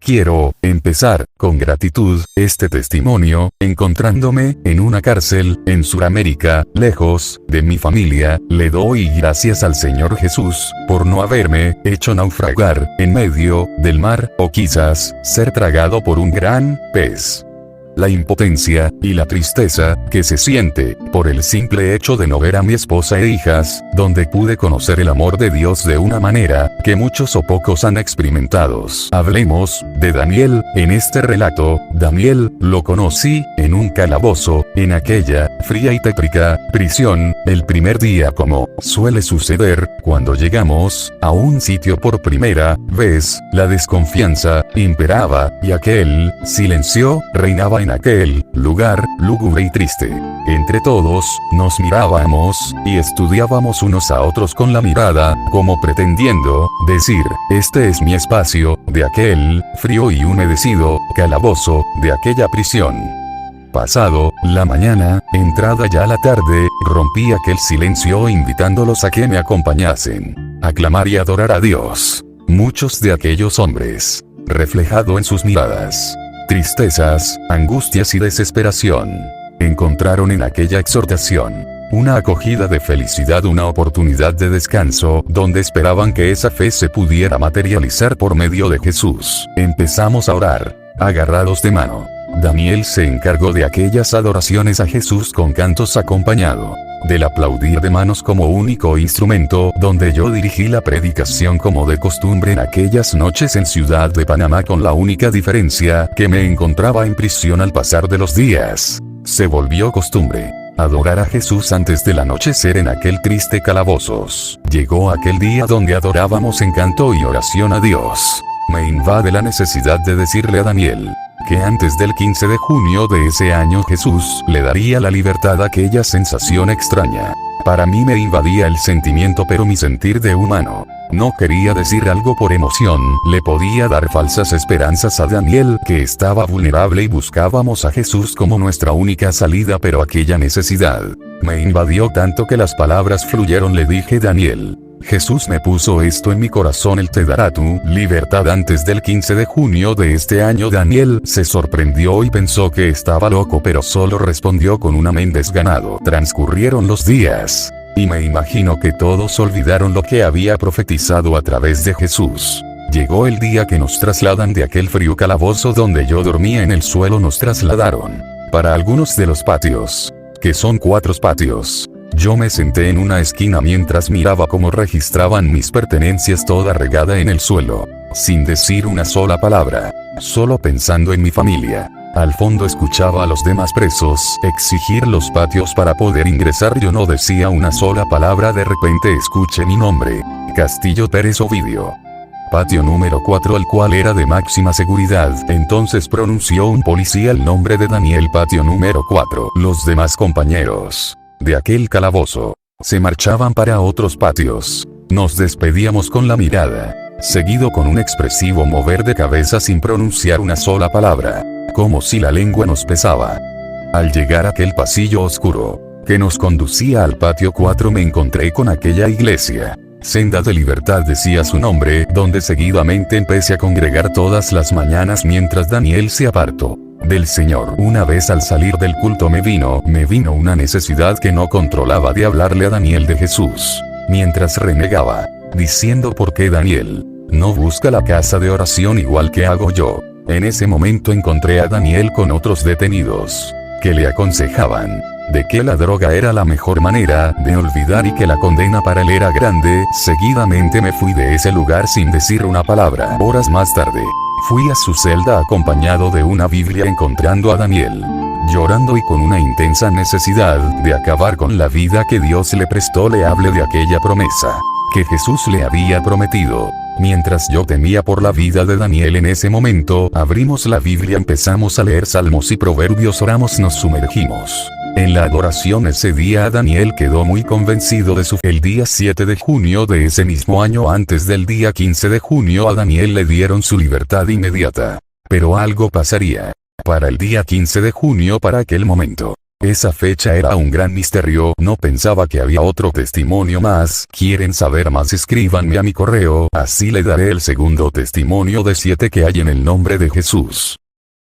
Quiero empezar con gratitud este testimonio, encontrándome en una cárcel en Sudamérica, lejos de mi familia. Le doy gracias al Señor Jesús por no haberme hecho naufragar en medio del mar, o quizás ser tragado por un gran pez. La impotencia y la tristeza que se siente por el simple hecho de no ver a mi esposa e hijas, donde pude conocer el amor de Dios de una manera que muchos o pocos han experimentado. Hablemos de Daniel en este relato. Daniel lo conocí en un calabozo, en aquella fría y tétrica prisión, el primer día, como suele suceder cuando llegamos a un sitio por primera vez. La desconfianza imperaba y aquel silencio reinaba en aquel lugar lúgubre y triste. Entre todos nos mirábamos y estudiábamos unos a otros con la mirada, como pretendiendo decir: este es mi espacio, de aquel frío y humedecido calabozo, de aquella prisión. Pasado la mañana, entrada ya la tarde, rompí aquel silencio invitándolos a que me acompañasen a clamar y adorar a Dios. Muchos de aquellos hombres, reflejado en sus miradas, tristezas, angustias y desesperación, encontraron en aquella exhortación una acogida de felicidad, una oportunidad de descanso, donde esperaban que esa fe se pudiera materializar por medio de Jesús. Empezamos a orar, agarrados de mano. Daniel se encargó de aquellas adoraciones a Jesús con cantos, acompañado del aplaudir de manos como único instrumento, donde yo dirigí la predicación como de costumbre en aquellas noches en Ciudad de Panamá, con la única diferencia que me encontraba en prisión. Al pasar de los días, se volvió costumbre adorar a Jesús antes del anochecer en aquel triste calabozos. Llegó aquel día donde adorábamos en canto y oración a Dios. Me invade la necesidad de decirle a Daniel que antes del 15 de junio de ese año Jesús le daría la libertad. Aquella sensación extraña para mí me invadía el sentimiento, pero mi sentir de humano no quería decir algo por emoción. Le podía dar falsas esperanzas a Daniel, que estaba vulnerable, y buscábamos a Jesús como nuestra única salida, pero aquella necesidad me invadió tanto que las palabras fluyeron. Le dije: Daniel, Jesús me puso esto en mi corazón, Él te dará tu libertad antes del 15 de junio de este año. Daniel se sorprendió y pensó que estaba loco, pero solo respondió con un amén desganado. Transcurrieron los días, y me imagino que todos olvidaron lo que había profetizado a través de Jesús. Llegó el día que nos trasladan de aquel frío calabozo donde yo dormía en el suelo. Nos trasladaron para algunos de los patios, que son 4 patios. Yo me senté en una esquina mientras miraba cómo registraban mis pertenencias, toda regada en el suelo, sin decir una sola palabra, solo pensando en mi familia. Al fondo escuchaba a los demás presos exigir los patios para poder ingresar. Yo no decía una sola palabra. De repente escuché mi nombre: Castillo Pérez Ovidio. Patio número 4, el cual era de máxima seguridad. Entonces pronunció un policía el nombre de Daniel. Patio número 4. Los demás compañeros de aquel calabozo se marchaban para otros patios. Nos despedíamos con la mirada, seguido con un expresivo mover de cabeza sin pronunciar una sola palabra, como si la lengua nos pesaba. Al llegar a aquel pasillo oscuro que nos conducía al patio 4, me encontré con aquella iglesia. Senda de Libertad decía su nombre, donde seguidamente empecé a congregar todas las mañanas mientras Daniel se apartó del Señor. Una vez al salir del culto me vino una necesidad que no controlaba de hablarle a Daniel de Jesús, mientras renegaba, diciendo: ¿por qué Daniel no busca la casa de oración igual que hago yo? En ese momento encontré a Daniel con otros detenidos, que le aconsejaban de que la droga era la mejor manera de olvidar y que la condena para él era grande. Seguidamente me fui de ese lugar sin decir una palabra. Horas más tarde, fui a su celda acompañado de una Biblia, encontrando a Daniel llorando y con una intensa necesidad de acabar con la vida que Dios le prestó. Le hablé de aquella promesa que Jesús le había prometido. Mientras yo temía por la vida de Daniel, en ese momento abrimos la Biblia, empezamos a leer Salmos y Proverbios, oramos, nos sumergimos en la adoración. Ese día Daniel quedó muy convencido de su fe. El día 7 de junio de ese mismo año, antes del día 15 de junio, a Daniel le dieron su libertad inmediata. Pero algo pasaría para el día 15 de junio, para aquel momento. Esa fecha era un gran misterio, no pensaba que había otro testimonio más. ¿Quieren saber más? Escríbanme a mi correo, así le daré el segundo testimonio de 7 que hay en el nombre de Jesús.